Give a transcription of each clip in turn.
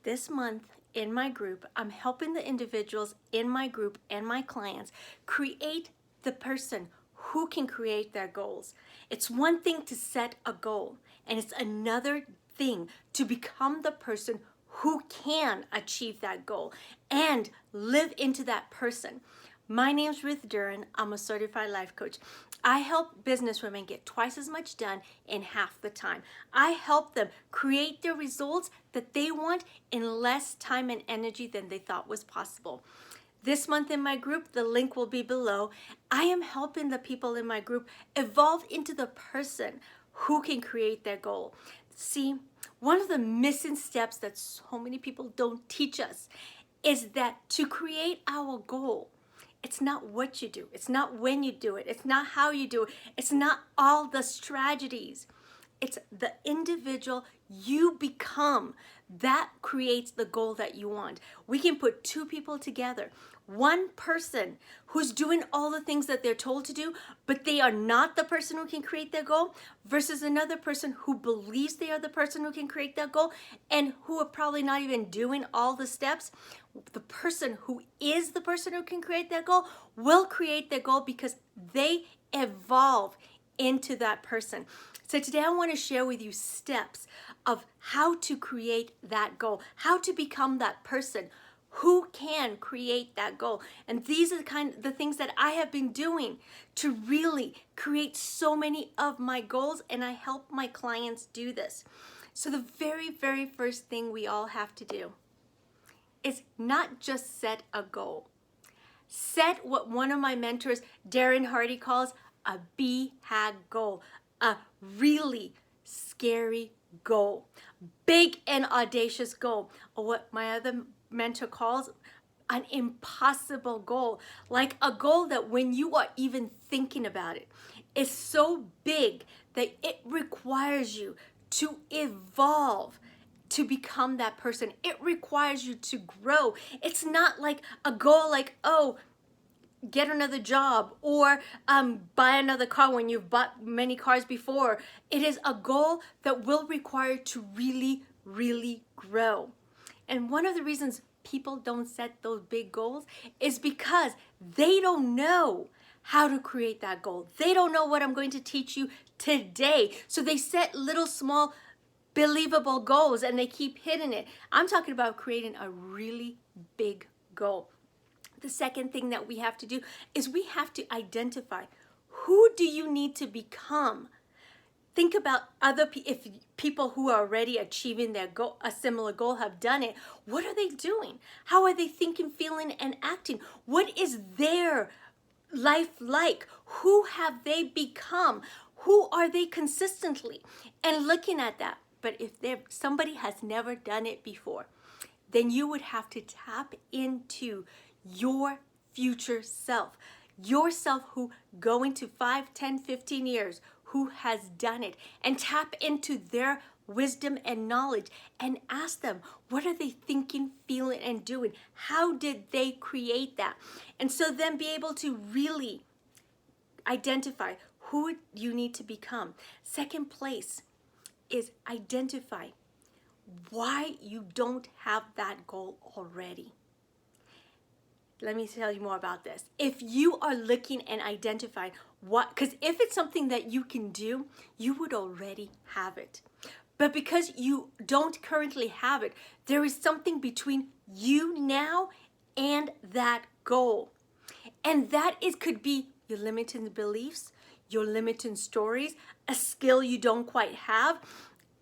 This month in my group, I'm helping the individuals in my group and my clients create the person who can create their goals. It's one thing to set a goal, and it's another thing to become the person who can achieve that goal and live into that person. My name's Ruth Duran. I'm a certified life coach. I help businesswomen get twice as much done in half the time. I help them create the results that they want in less time and energy than they thought was possible. This month in my group, the link will be below. I am helping the people in my group evolve into the person who can create their goal. See, one of the missing steps that so many people don't teach us is that to create our goal, it's not what you do. It's not when you do it. It's not how you do it. It's not all the strategies. It's the individual you become that creates the goal that you want. We can put two people together. One person who's doing all the things that they're told to do, but they are not the person who can create their goal, versus another person who believes they are the person who can create their goal and who are probably not even doing all the steps. The person who is the person who can create their goal will create their goal because they evolve into that person. So today I want to share with you steps of how to create that goal, how to become that person who can create that goal. And these are the things that I have been doing to really create so many of my goals, and I help my clients do this. So the very, very first thing we all have to do is not just set a goal. Set what one of my mentors, Darren Hardy, calls a BHAG goal, a really scary goal, big and audacious goal, or what my other mentor calls an impossible goal, like a goal that when you are even thinking about it is so big that it requires you to evolve to become that person. It requires you to grow. It's not like a goal like, oh, get another job or buy another car when you've bought many cars before. It is a goal that will require to really, really grow. And one of the reasons people don't set those big goals is because they don't know how to create that goal. They don't know what I'm going to teach you today. So they set little small believable goals and they keep hitting it. I'm talking about creating a really big goal. The second thing that we have to do is we have to identify, who do you need to become? Think about if people who are already achieving their goal, a similar goal, have done it. What are they doing? How are they thinking, feeling, and acting? What is their life like? Who have they become? Who are they consistently? And looking at that. But if somebody has never done it before, then you would have to tap into your future self, yourself who going to 5, 10, 15 years, who has done it, and tap into their wisdom and knowledge and ask them, what are they thinking, feeling, and doing? How did they create that? And so then be able to really identify who you need to become. Second place is identify why you don't have that goal already. Let me tell you more about this. If you are looking and identifying because if it's something that you can do, you would already have it. But because you don't currently have it, there is something between you now and that goal. And that could be your limiting beliefs, your limiting stories, a skill you don't quite have,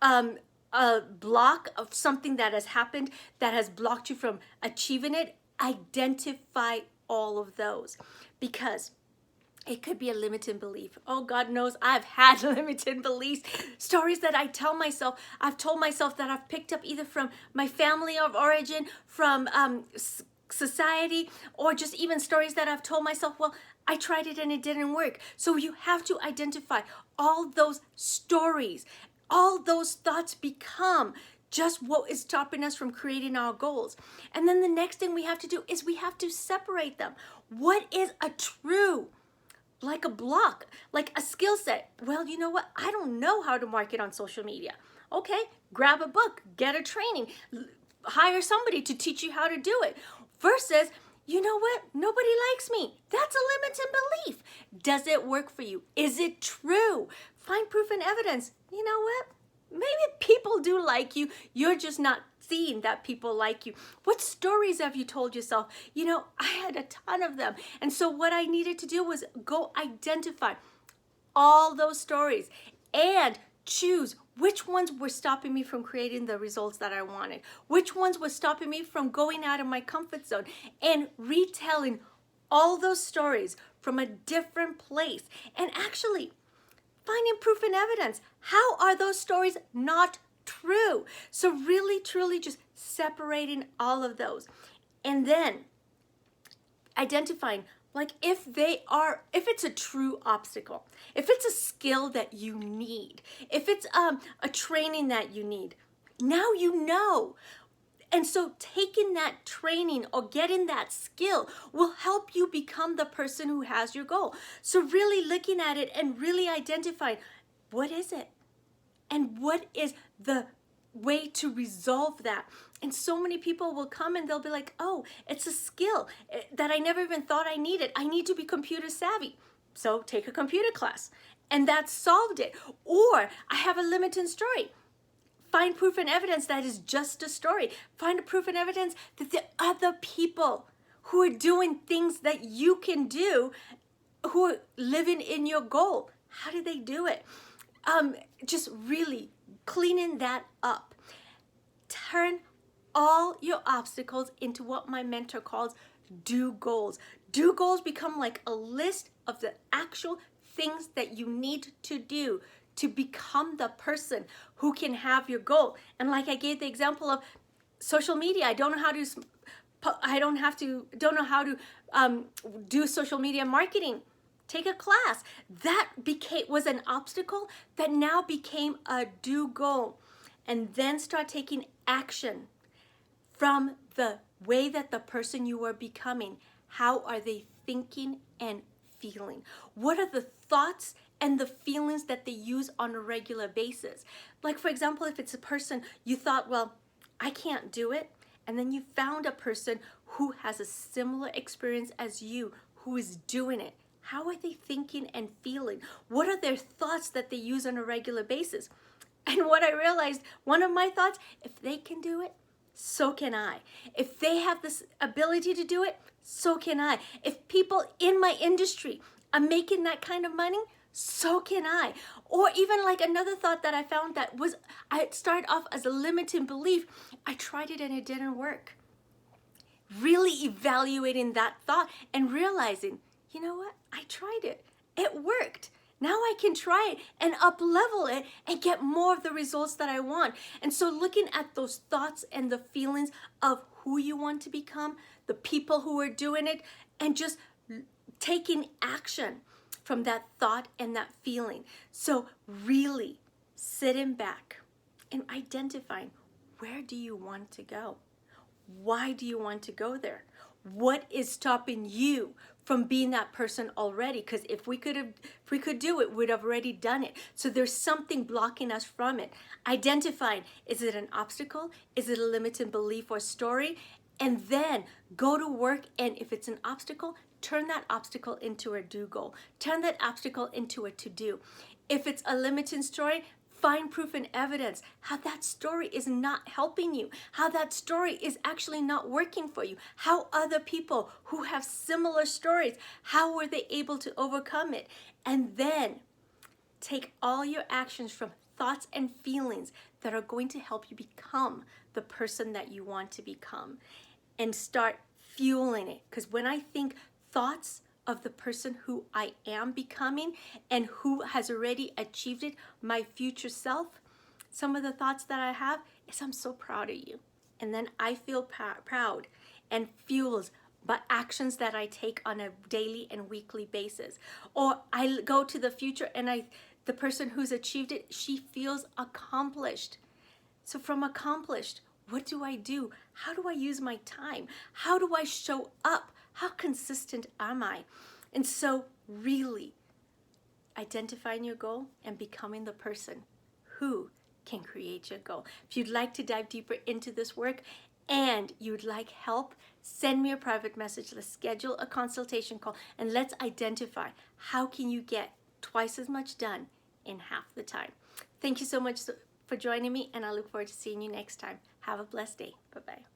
a block of something that has happened that has blocked you from achieving it. Identify all of those, because it could be a limiting belief. Oh, God knows I've had limiting beliefs, stories that I tell myself. I've told myself that I've picked up either from my family of origin, from society, or just even stories that I've told myself, well, I tried it and it didn't work. So you have to identify all those stories. All those thoughts become just what is stopping us from creating our goals. And then the next thing we have to do is we have to separate them. What is a true, like a block, like a skill set? Well, you know what? I don't know how to market on social media. Okay, grab a book, get a training, hire somebody to teach you how to do it. Versus, you know what? Nobody likes me. That's a limiting belief. Does it work for you? Is it true? Find proof and evidence. You know what? Maybe people do like you. You're just not seeing that people like you. What stories have you told yourself? You know, I had a ton of them. And so what I needed to do was go identify all those stories and choose which ones were stopping me from creating the results that I wanted, which ones were stopping me from going out of my comfort zone, and retelling all those stories from a different place, and actually finding proof and evidence. How are those stories not true? So really, truly just separating all of those, and then identifying, like, if it's a true obstacle, if it's a skill that you need, if it's a training that you need, now you know. And so taking that training or getting that skill will help you become the person who has your goal. So really looking at it and really identifying, what is it? And what is the way to resolve that? And so many people will come and they'll be like, oh, it's a skill that I never even thought I needed. I need to be computer savvy. So take a computer class. And that solved it. Or I have a limiting story. Find proof and evidence that is just a story. Find a proof and evidence that the other people who are doing things that you can do, who are living in your goal, how did they do it? Just really cleaning that up. Turn all your obstacles into what my mentor calls do goals. Do goals become like a list of the actual things that you need to do to become the person who can have your goal. And like I gave the example of social media, I don't know how to do social media marketing. Take a class. That was an obstacle that now became a do goal. And then start taking action from the way that the person you are becoming, how are they thinking and feeling? What are the thoughts and the feelings that they use on a regular basis? Like, for example, if it's a person you thought, well, I can't do it, and then you found a person who has a similar experience as you, who is doing it. How are they thinking and feeling? What are their thoughts that they use on a regular basis? And what I realized, one of my thoughts, if they can do it, so can I. If they have this ability to do it, so can I. If people in my industry are making that kind of money, so can I. Or even like another thought that I found that was, I started off as a limiting belief. I tried it and it didn't work. Really evaluating that thought and realizing, you know what? I tried it. It worked. Now I can try it and up-level it and get more of the results that I want. And so looking at those thoughts and the feelings of who you want to become, the people who are doing it, and just taking action from that thought and that feeling. So really sitting back and identifying, where do you want to go? Why do you want to go there? What is stopping you from being that person already? Because if we could do it, we'd have already done it. So there's something blocking us from it. Identifying, is it an obstacle? Is it a limiting belief or story? And then go to work, and if it's an obstacle, turn that obstacle into a do goal. Turn that obstacle into a to do. If it's a limiting story, find proof and evidence how that story is not helping you, how that story is actually not working for you, how other people who have similar stories, how were they able to overcome it? And then take all your actions from thoughts and feelings that are going to help you become the person that you want to become, and start fueling it. Because when I think thoughts of the person who I am becoming and who has already achieved it, my future self, some of the thoughts that I have is, I'm so proud of you. And then I feel proud and fuels by actions that I take on a daily and weekly basis. Or I go to the future and the person who's achieved it, she feels accomplished. So from accomplished, what do I do? How do I use my time? How do I show up? How consistent am I? And so really identifying your goal and becoming the person who can create your goal. If you'd like to dive deeper into this work and you'd like help, send me a private message. Let's schedule a consultation call and let's identify how can you get twice as much done in half the time. Thank you so much for joining me, and I look forward to seeing you next time. Have a blessed day. Bye-bye.